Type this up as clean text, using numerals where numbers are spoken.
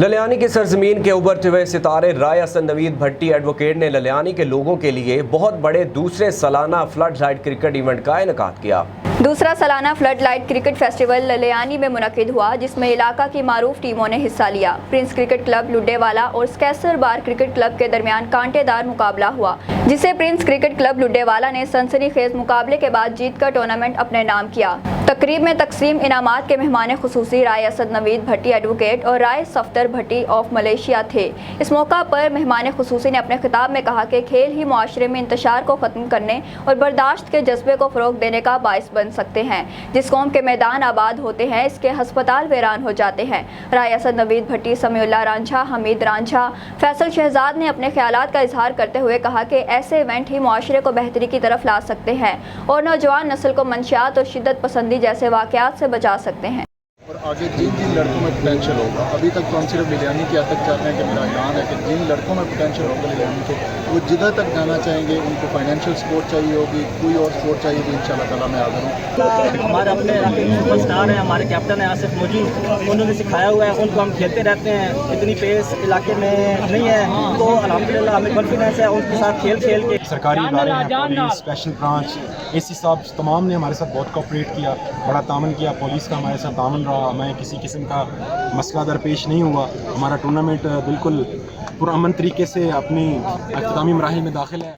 للیانی کی سرزمین کے ابھرتے ہوئے ستارے رائے حسن نوید بھٹی ایڈوکیٹ نے للیانی کے لوگوں کے لیے بہت بڑے دوسرے سالانہ فلڈ لائٹ کرکٹ ایونٹ کا انعقاد کیا۔ دوسرا سالانہ فلڈ لائٹ کرکٹ فیسٹیول للیانی میں منعقد ہوا، جس میں علاقہ کی معروف ٹیموں نے حصہ لیا۔ پرنس کرکٹ کلب لڈے والا اور اسکیسر بار کرکٹ کلب کے درمیان کانٹے دار مقابلہ ہوا، جسے پرنس کرکٹ کلب لڈے والا نے سنسنی خیز مقابلے کے بعد جیت کر ٹورنامنٹ اپنے نام کیا۔ تقریب میں تقسیم انعامات کے مہمان خصوصی رائے اسد نوید بھٹی ایڈوکیٹ اور رائے صفدر بھٹی آف ملیشیا تھے۔ اس موقع پر مہمان خصوصی نے اپنے خطاب میں کہا کہ کھیل ہی معاشرے میں انتشار کو ختم کرنے اور برداشت کے جذبے کو فروغ دینے کا باعث بن سکتے ہیں۔ جس قوم کے میدان آباد ہوتے ہیں، اس کے ہسپتال ویران ہو جاتے ہیں۔ رائے اسد نوید بھٹی، سمیع اللہ رانجھا، حمید رانجھا، فیصل شہزاد نے اپنے خیالات کا اظہار کرتے ہوئے کہا کہ ایسے ایونٹ ہی معاشرے کو بہتری کی طرف لا سکتے ہیں اور نوجوان نسل کو منشیات اور شدت پسندی جیسے واقعات سے بچا سکتے ہیں۔ اور آگے جن لڑکوں میں پوٹینشیل ہوگا، ابھی تک تو ہم صرف للیانی کی حد تک چاہتے ہیں کہ میرا اعلان ہے کہ جن لڑکوں میں پوٹینشیل ہوگا للیانی کے، وہ جدھر تک جانا چاہیں گے، ان کو فائنینشیل سپورٹ چاہیے ہوگی، کوئی اور سپورٹ چاہیے ہوگی، انشاءاللہ تعالیٰ میں حاضر ہوں۔ ہمارے اپنے سپر اسٹار ہیں، ہمارے کیپٹن ہیں آصف موجی، انہوں نے سکھایا ہوا ہے، ان کو ہم کھیلتے رہتے ہیں، اتنی پیس علاقے میں نہیں ہے، تو الحمدللہ ہمیں کانفیڈنس ہے ان کے ساتھ کھیل کے۔ سرکاری ادارے ہیں، پولیس، اسپیشل برانچ، اسی صاحب تمام نے ہمارے ساتھ بہت کوآپریٹ کیا، بڑا تعاون کیا۔ پولیس کا ہمارے ساتھ تعاون رہا، ہمیں کسی قسم کا مسئلہ درپیش نہیں ہوا۔ ہمارا ٹورنامنٹ بالکل پرامن طریقے سے اپنی اختتامی مراحل میں داخل ہے۔